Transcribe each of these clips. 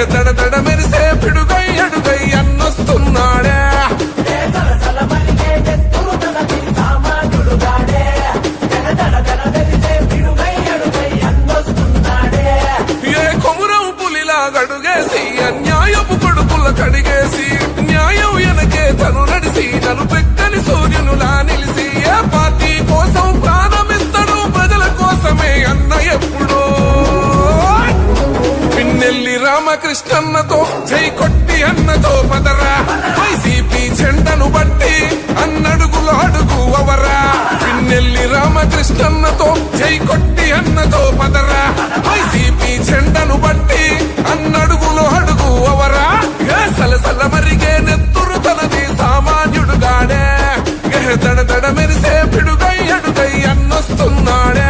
దడ దడ మెరిసే పిడుగై అడుగై అన్నొస్తున్నాడే ఏ కొమురం పులిలా గడుగేసి అన్యాయపు కొడుకుల కడిగేసి న్యాయం వెనకే తను నడిసి నలుపెక్కని సూర్యునులా నిలిసి ఏ పార్టీ కోసం ప్రాణమిస్తాడు ప్రజల కోసమే అన్న ఎప్పుడో పిన్నెల్లి రామకృష్ణన్నతో జై కొట్టి అన్నతో పదరా వైసీపీ జెండను బట్టి అన్నడుగులు అడుగు అవరా పిన్నెల్లి రామకృష్ణన్నతో జై కొట్టి అన్నతో పదరా వైసీపీ జెండను బట్టి అన్నడుగులు అడుగు అవరా సలసల మరిగే నెత్తురు తనది సామాన్యుడుగాడే దడ దడ మెరిసే పిడుగై అడుగై అన్నొస్తున్నాడే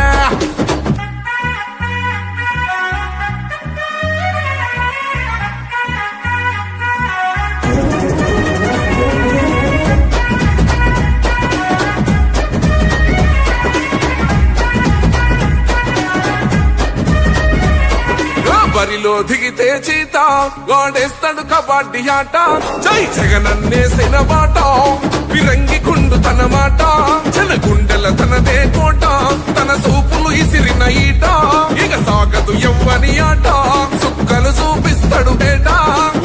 బరిలో దిగితే చీత గాడేస్తాడు కబడ్డీ ఆట జై జగనన్నేసిన బాట విరంగి కుండు తన మాట జన గుండెల తనదే కోట తన సూపులు ఇసిరిన ఈట ఇక సాగదు ఎవ్వని ఆట సుక్కలు చూపిస్తాడు బేట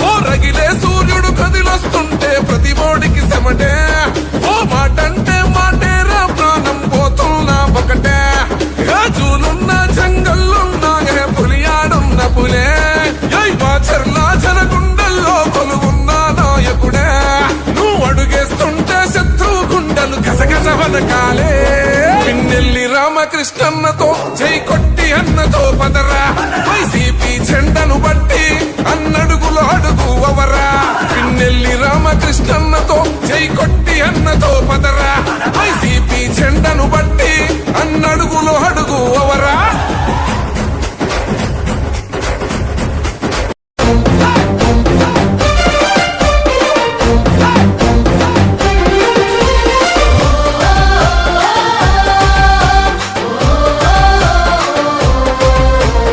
ఓ రగిలే సూర్యుడు కదిలొస్తుంటే ప్రతి బోడికి సెమటే ఓ మాటంటే మాటేరా ప్రాణం పోతున్నా ఒకటే రాజులున్న జంగల్లున్నా పులియాడున్న పులే మాచర్లా జనగుండల్లో కొలువున్న నాయకుడే నువ్వు అడుగేస్తుంటే శత్రు గుండెలు గసగస వనకాలే పిన్నెల్లి రామకృష్ణన్నతో జై కొట్టి అన్నతో పదరా వైసీపీ జెండను బట్టి అన్నడుగులు అడుగు అవరా పిన్నెల్లి రామకృష్ణన్నతో జై కొట్టి అన్నతో పదరా వైసీపీ జెండను బట్టి అన్నడుగులు అడుగు అవరా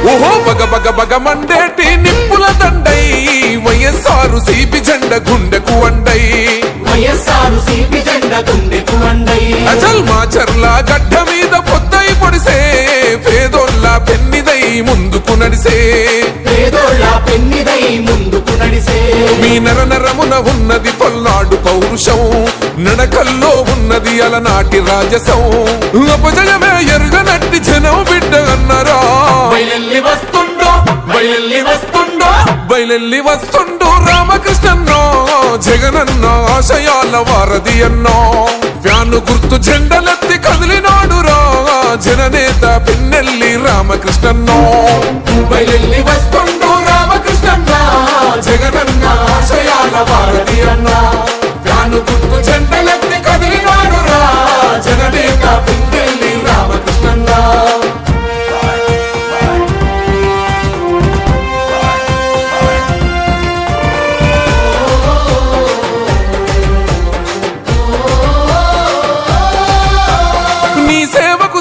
ఓహో బగ బగ బగ మండేటి నిప్పుల దండై వైఎస్ఆర్ సిపి జెండ గుండెకు వండై వైఎస్ఆర్ సిపి జెండ గుండెకు వండై అచల్ మాచర్ల గడ్డ మీద పొద్దై పొడిసే పేదోళ్ళ పెన్నిదై ముందుకు నడిసే పేదోళ్ళ పెన్నిదై ముందుకు నడిసే మీ నర నరమున ఉన్నది పల్నాడు పౌరుషం నడకల్లో ఉన్నది అలనాటి రాజసం అపజయమే ఎరుగనట్టి జనం బిడ్డ అన్నరా బయలెల్లి వస్తుండో బయలెల్లి వస్తుండో బయలెల్లి వస్తుండో రామకృష్ణన్నో జగనన్న ఆశయాల వారధి అన్నో వ్యాను గుర్తు జెండలెత్తి కదిలినాడురా జననేత పిన్నెల్లి రామకృష్ణన్నో బయలెల్లి వస్తుండో రామకృష్ణన్న జగనన్న ఆశయాల వారధి అన్న వ్యాను గుర్తు జెండలెత్తి కదిలినాడురా జననేత పిన్నెల్లి రామకృష్ణన్న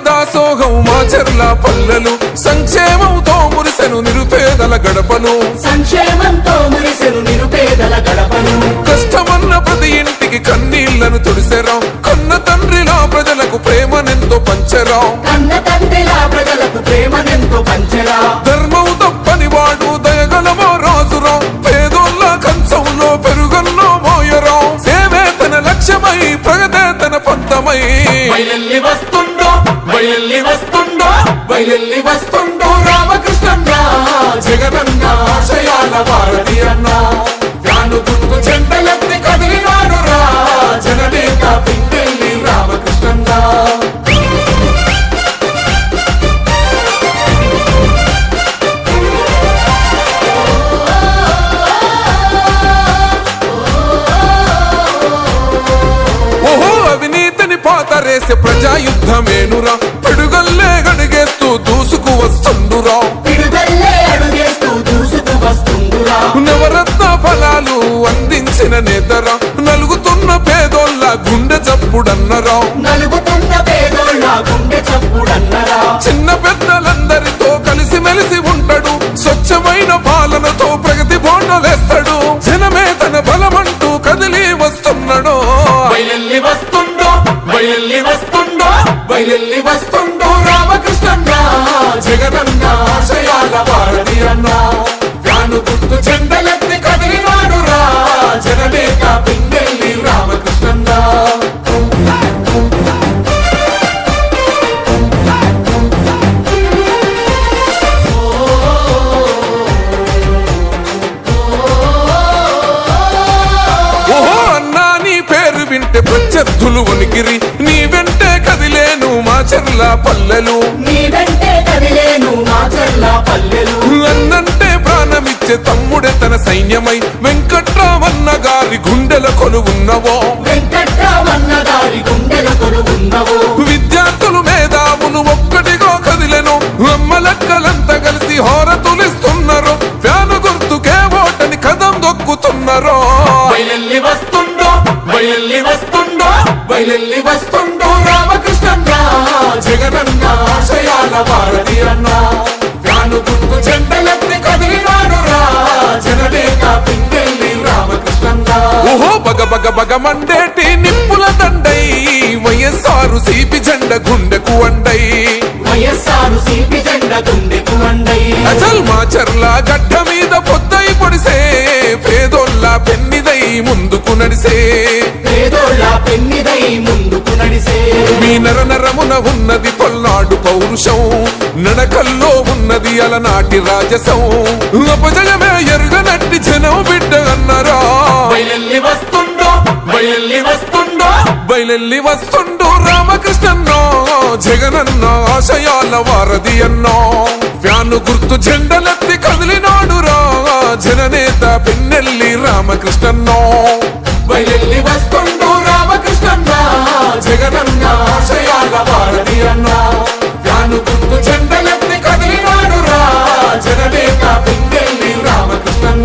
దాసోహం మాచర్ల పల్లెలు సంక్షేమంతో మురిసెను నిరుపేదల గడపను సంక్షేమంతో మురిసెను నిరుపేదల గడపను కష్టమన్న ప్రతి ఇంటికి కన్నీళ్లను తుడిసెరా కన్న తండ్రిలా ప్రజలకు ప్రేమనెంతో పంచరా కన్న తండ్రిలా ప్రజలకు ప్రేమనెంతో పంచరా ధర్మం తప్పని వాడు దయగలమో రాజురా పేదోళ్ళ కంచంలో పెరుగన్నో మోయరా సేవే తన లక్ష్యమై ప్రగతే తన పంతమై బయలెల్లి వస్తుండో బయలెల్లి వస్తుండో బయలెల్లి వస్తుండో రామకృష్ణన్న జగనన్న ఆశయాల వారధి అన్న వ్యాను గుర్తు జెండలెత్తి కదిలినాడురా జననేత పిన్నెల్లి రామకృష్ణన్న ఓహో అవినీతిని పాతరేసే ప్రజాయుద్ధమేనురా పిడుగల్లే గడిగేస్తూ దూసుకు వస్తుండురా పిడుగల్లే అడుగేస్తూ దూసుకు వస్తుండురా నవరత్న ఫలాలు అందించిన నేతరా నలుగుతున్న పేదోళ్ళ గుండె చప్పుడన్నరా నలుగుతున్న పేదోళ్ళ గుండె చప్పుడన్నరా చిన్న పెద్దలందరితో కలిసిమెలిసి ఉంటాడు స్వచ్ఛమైన పాలనతో ప్రగతి బయలెల్లి వస్తుండు రామకృష్ణన్న జగనన్న ఆశయాల వారధి అన్న వ్యాను గుర్తు చెండలెత్తి కదిలినాడు రా జననేత పింగెల్లి రామకృష్ణన్న ఓహో అన్నా నీ పేరు వింటే ప్రత్యర్థులు వణికిరి నీ వెంటే కదిలేను మా చెర్ల పల్లెలు నీ వెంటే కదిలేను మా చెర్ల పల్లెలు అన్నంటే ప్రాణమిచ్చే తమ్ముడే తన సైన్యమై వెంకట్రామన్న గారి గుండెల కొలువున్నవో వెంకట్రామన్న గారి గుండెల కొలువున్నవో విద్యార్థులు మేధావులు ఒక్కటిగా కదిలెను అమ్మలక్కలంతా కలిసి హోరతులిస్తున్నారు ఫ్యాను గుర్తుకే ఓటని కదం దొక్కుతున్నారు బయలెల్లి వస్తుండో బయలెల్లి వస్తుండో బయలెల్లి వస్తుండో రామకృష్ణన్న జగనన్న ఆశయాల వారధి అన్న వ్యాను గుర్తు చెండలెత్తి కదిలినాడు రా జననేత పింగెల్లి రామకృష్ణన్న ఓహో బగ బగ బగ మండేటి నిప్పుల దండై వైఎస్ఆర్ సిపి జెండ గుండెకు అండై వైఎస్ఆర్ సిపి జెండ గుండెకు అండై అచల్ మా చర్ల గడ్డ మీద పొద్దై పొడిసే పేదోళ్ళ పెన్నిదై ముందుకు నడిసే పేదోళ్ళ పెన్నిదై ముందుకు నడిసే మీ నర నరమున ఉన్నది పల్నాడు పౌరుషం నడకల్లో ఉన్నది అలనాటి రాజసం అపజయమే ఎరుగనట్టి జనం బిడ్డ అన్నరా బయలెల్లి వస్తుండో బయలెల్లి వస్తుండో బయలెల్లి వస్తుండు రామకృష్ణన్న జగనన్న ఆశయాల వారధి అన్నో వ్యాను గుర్తు జెండలెత్తి కదిలినాడు రా జననేత పిన్నెల్లి రామకృష్ణన్నో బయలెల్లి వస్తుండో రామకృష్ణన్న జగనన్న ఆశయాల వారధి అన్నో వ్యాను గుర్తు చెండలెత్తి కదిలినాడు రా జననేత పింగెల్లి రామకృష్ణన్న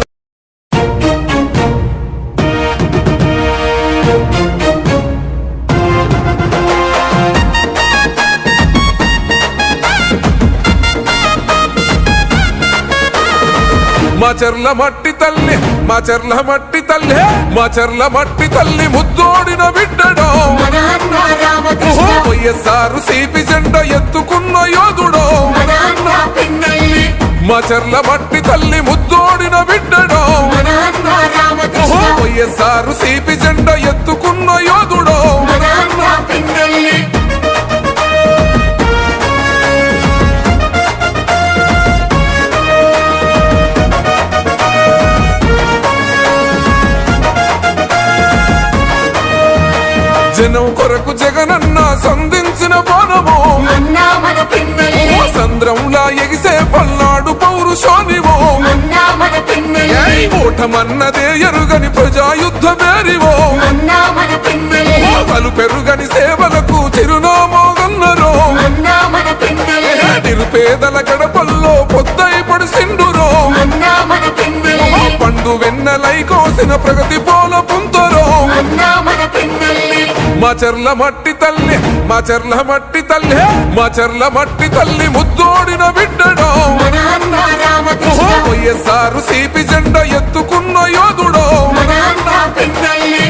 మా చెర్ల మట్టి తల్లి మా చెర్ల మట్టి తల్లి మా చెర్ల మట్టి తల్లి ముద్దోడిన బిడ్డడో మన అన్న రామకృష్ణ వైఎస్ఆర్ సిపి జెండ ఎత్తుకున్న యోధుడో మన అన్న పింగెల్లి మా చెర్ల మట్టి తల్లి ముద్దోడిన బిడ్డడో మన అన్న రామకృష్ణ వైఎస్ఆర్ సిపి జెండ ఎత్తుకున్న యోధుడో మన అన్న పింగెల్లి జనం కొరకు జగనన్న సంధించిన బోనము అన్న మన పింగెల్లి సంద్రంలా ఎగిసే పల్నాడు పౌరుషానివో అన్న మన పింగెల్లి ఓటమన్నదే ఎరుగని ప్రజాయుద్ధ మేరివో అన్న మన పింగెల్లి పలు పెరుగని సేవలకు చిరునామోగన్నరో అన్న మన పింగెల్లి నిరుపేదల గడపల్లో పొద్దై పడిసిండురో అన్న మన పింగెల్లి పండు వెన్నెలై కోసిన ప్రగతి పోల పుంతరో అన్న మన పింగెల్లి మా చెర్ల మట్టి తల్లి మా చెర్ల మట్టి తల్లి మా చెర్ల మట్టి తల్లి ముద్దోడిన బిడ్డడో మన అన్న రామకృష్ణ వైఎస్ఆర్ సిపి జెండ ఎత్తుకున్న యోధుడో మన అన్న పింగెల్లి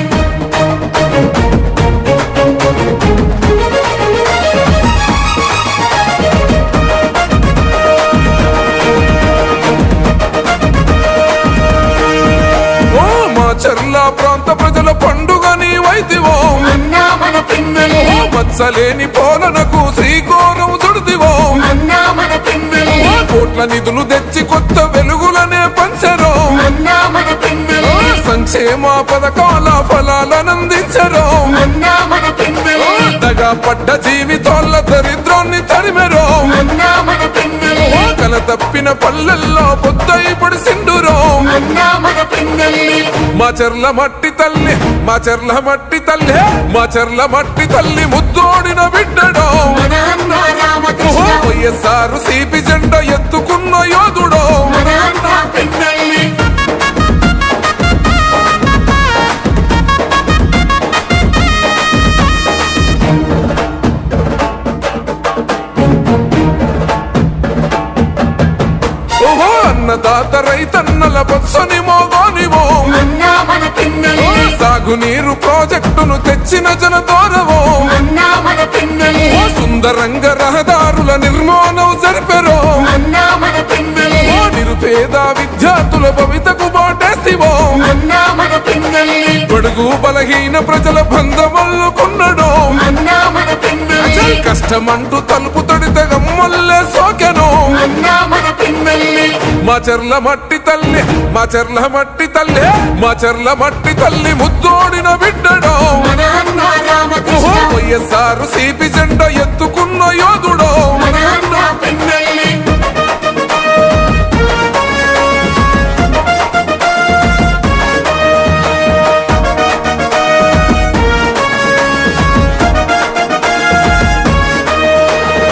ఓ మా చెర్ల ప్రాంత ప్రజల పండుగ నీవైతివో అన్న మన పింగెల్లి మత్సలేని పోలనకు శ్రీకోరం చుడిదివో అన్న మన పింగెల్లి కోట్ల నిధులు తెచ్చి కొత్త వెలుగులనే పంచరో అన్న మన పింగెల్లి సంక్షేమ పథకాల ఫలాలనందించరో అన్న మన పింగెల్లి దగా పడ్డ జీవితాల దరిద్రాన్ని తరిమెరో అన్న మన పింగెల్లి కల తప్పిన పల్లెల్లో పొద్దై పడిసిండురో అన్న మన పింగెల్లి మా చెర్ల మట్టి తల్లి మా చెర్ల మట్టి తల్లి మా చెర్ల మట్టి తల్లి ముద్దోడిన బిడ్డడో మన అన్న రామకృష్ణ వైఎస్ఆర్ సిపి జెండ ఎత్తుకున్న యోధుడో మన అన్న పింగెల్లి ఓహో అన్నదాత రైతన్నల బొత్సని మోగోనివో అన్న మన పింగెల్లి సాగు సాగునీరు ప్రాజెక్టును తెచ్చిన జనదోరవో అన్నా మన పిన్నెల్లి ఓ సుందరంగ రహదారుల నిర్మాణం జరిపెరో అన్నా మన పిన్నెల్లి ఓ నిరుపేద విద్యార్థుల భవితకు బాటేసివో అన్నా మన పిన్నెల్లి బడుగు బలహీన ప్రజల బంధమల్లుకున్నడో అన్నా మన పిన్నెల్లి కష్టమంటూ తలుపు తడితే గమ్మల్లే సోకెను అన్నా మన పిన్నెల్లి మా చెర్ల మట్టి తల్లి మా చెర్ల మట్టి తల్లి మా చెర్ల మట్టి తల్లి ముద్దోడిన బిడ్డడో మన అన్నా రామకృష్ణ వైఎస్ఆర్ సిపి జెండా ఎత్తుకున్న యోధుడో మన అన్నా పిన్నెల్లి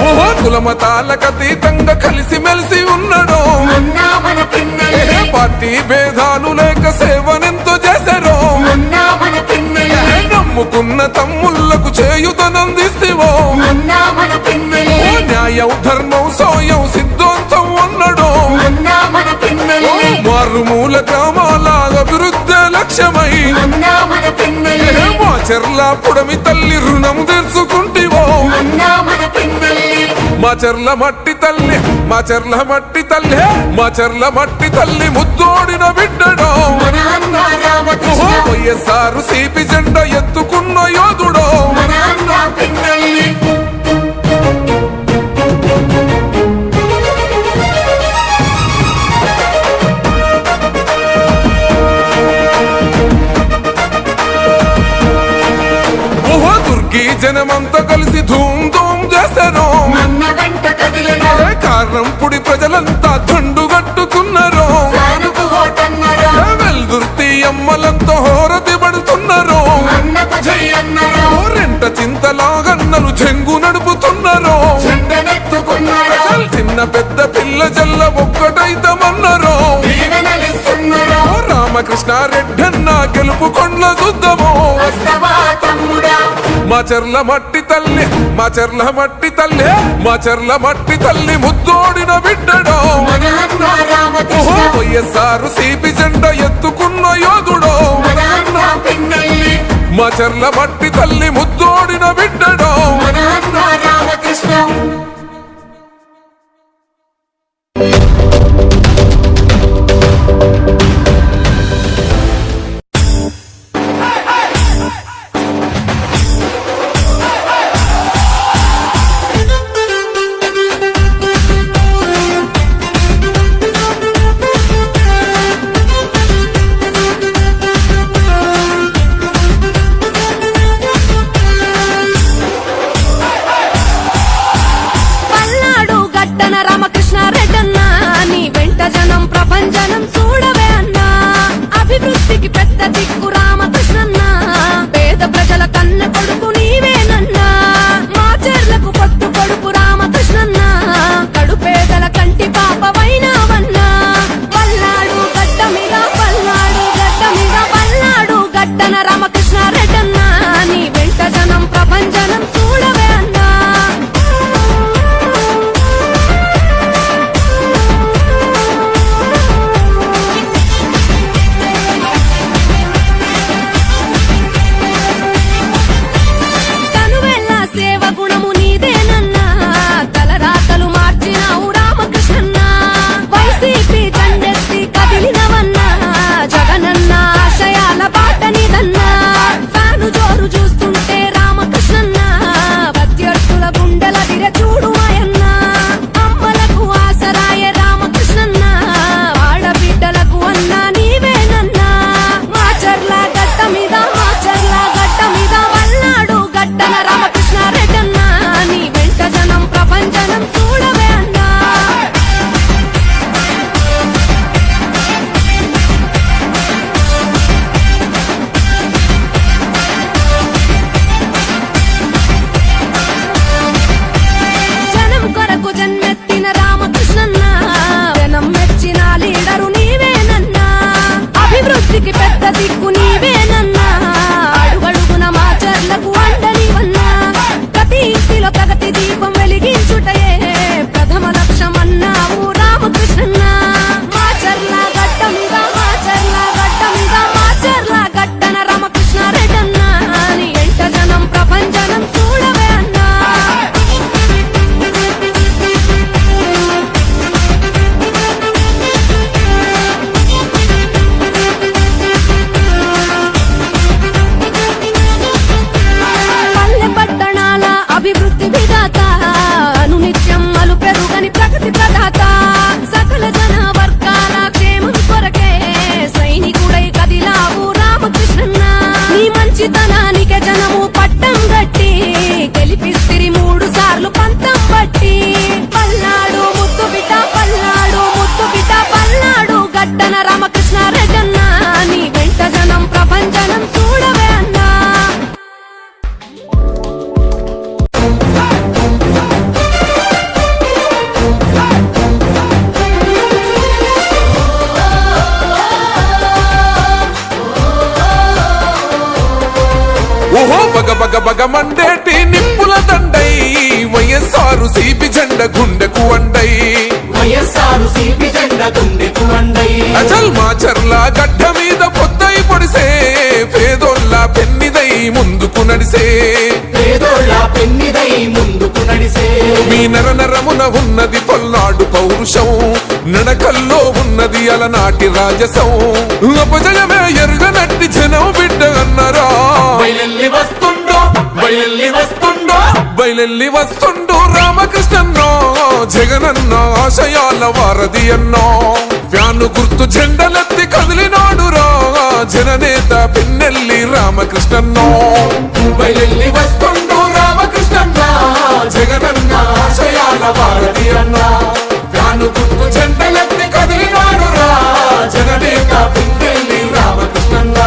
ఓహో కులమతాలకు అతీతంగా కలిసి మెలిసి ఉన్నాడో అన్నా మన పిన్నెల్లి పార్టీ భేదాలు లేక సేవనెంతో చేశారో అన్నా మన పిన్నెల్లి నమ్ముకున్న తమ్ముళ్లకు చేయుతనందిస్తేవో అన్నా మన పిన్నెల్లి న్యాయం ధర్మం సోయం సిద్ధాంతం అన్నాడో అన్నా మన పిన్నెల్లి మారుమూల గ్రామాల అభివృద్ధి లక్ష్యమై అన్నా మన పిన్నెల్లి మా చెర్ల పుడమి తల్లి రుణం తీర్చుకుంటివో అన్నా మన పిన్నెల్లి మా చెర్ల మట్టి తల్లి మా చెర్ల మట్టి తల్లి మా చెర్ల మట్టి తల్లి ముద్దోడిన బిడ్డడో మన అన్నా రామకృష్ణ వైఎస్ఆర్ సిపి జెండా ఎత్తుకున్న యోధుడో మన అన్నా పిన్నెల్లి ఓహో దుర్గి జనమంతా కలిసి ధూమ్ ధూమ్ చేశారు అన్న వెంట కదిలిన కారంపుడి ప్రజలంతా దండుగట్టుకున్నారు జానుకు ఓటన్నరా వెల్దుర్తి అమ్మలంతా హోరతి పడుతున్నారు అన్నకు జై అన్నరా రెంట చింతలాగన్నలు చెంగు నడుపుతున్నారు చెండనెత్తుకున్నరా చిన్న పెద్ద పిల్ల జల్ల ఒక్కటైతమన్నారు దీవెనలిస్తున్నరా రామకృష్ణారెడ్డన్న గెలుపు కొండ్ల చూద్దాము వస్తవా తమ్ముడా మా చెర్ల మట్టి తల్లి మా చెర్ల మట్టి తల్లి మా చెర్ల మట్టి తల్లి ముద్దోడిన బిడ్డడో మన అన్నా రామకృష్ణ వైఎస్ఆర్ సిపి జెండా ఎత్తుకున్న యోధుడో మన అన్నా పిన్నెల్లి మా చెర్ల మట్టి తల్లి ముద్దోడిన బిడ్డడో మన అన్నా రామకృష్ణ బగ బగ మండేటి నిప్పుల దండై వైఎస్ఆర్ సిపి జెండ గుండెకు వండై వైఎస్ఆర్ సిపి జెండ గుండెకు వండై అచల్ మాచర్ల గడ్డ మీద పొద్దై పొడిసే పేదోళ్ళ పెన్నిదై ముందుకు నడిసే పేదోళ్ళ పెన్నిదై ముందుకు నడిసే మీ నరనరమున ఉన్నది పల్నాడు పౌరుషం నడకల్లో ఉన్నది అలనాటి రాజసం అపజయమే ఎరుగనట్టి జనం బిడ్డ అన్నరా బయలెల్లి వస్తుండో బయలెల్లి వస్తుండో బయలెల్లి వస్తుండు రామకృష్ణన్నో జగనన్న ఆశయాల వారధి అన్నో ఫ్యాను గుర్తు జెండలెత్తి కదిలినాడు రా జననేత పిన్నెల్లి రామకృష్ణన్నో బయలెల్లి వస్తుండో రామకృష్ణన్న జగనన్న ఆశయాల వారధి అన్న ఫ్యాను గుర్తు జెండలెత్తి కదిలినాడు రా జననేత పిన్నెల్లి రామకృష్ణన్న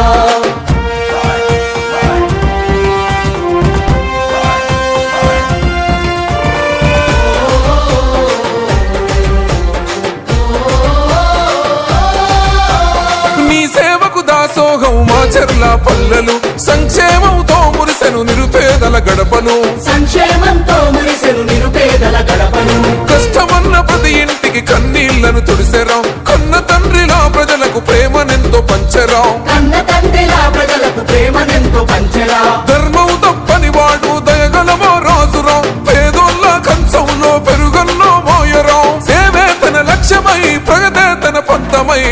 నీ సేవకు దాసోహం మాచర్ల పల్లెలు సంక్షేమంతో మురిసెను నిరుపేదల గడపను సంక్షేమంతో మురిసెను నిరుపేదల గడపను కష్టమన్న ప్రతి ఇంటికి కన్నీళ్లను తుడిసెరా కన్న తండ్రిలా ప్రజలకు ప్రేమనెంతో పంచెరా కన్న తండ్రిలా ప్రజలకు ప్రేమనెంతో పంచెరా ధర్మం తప్పని వాడు దయగలమో రాజురా పేదోళ్ళ కంచంలో పెరుగన్నో మోయరా సేవే తన లక్ష్యమై ప్రగతే తన పంతమై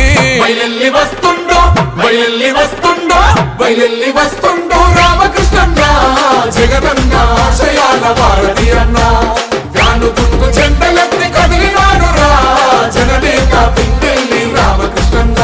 బయలెల్లి వస్తుండో బయలెల్లి వస్తుండో బయలెల్లి వస్తుండో రామకృష్ణన్న జగనన్న ఆశయాల వారధి అన్న ఫ్యాను గుర్తు జెండలెత్తి కదిలినాడు రా జననేత పిన్నెల్లి రామకృష్ణన్న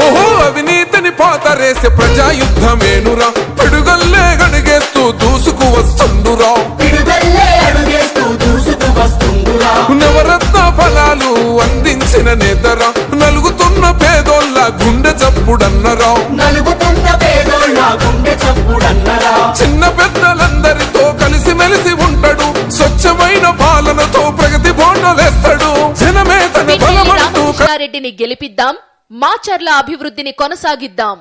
ఓహో అవినీతిని పాతరేసే ప్రజాయుద్ధమేనురా పిడుగల్లే గడిగేస్తూ దూసుకు వస్తుండురా పిడుదల్లే అడుగేస్తూ దూసుకు వస్తుండురా నవరత్న ఫలాలు అందించిన నేతరా నలుగుతున్న పేదోళ్ళ గుండె చప్పుడన్నరా నలుగుతున్న పేదోళ్ళ గుండె చప్పుడన్నరా చిన్న పెద్దలందరితో కలిసిమెలిసి ఉంటాడు స్వచ్ఛమైన పాలనతో ప్రగతి బోండలేస్తాడు జనమే తన పిన్నెల్లి బలమంటూ రామకృష్ణారెడ్డిని గెలిపిద్దాం మాచర్ల అభివృద్ధిని కొనసాగిద్దాం.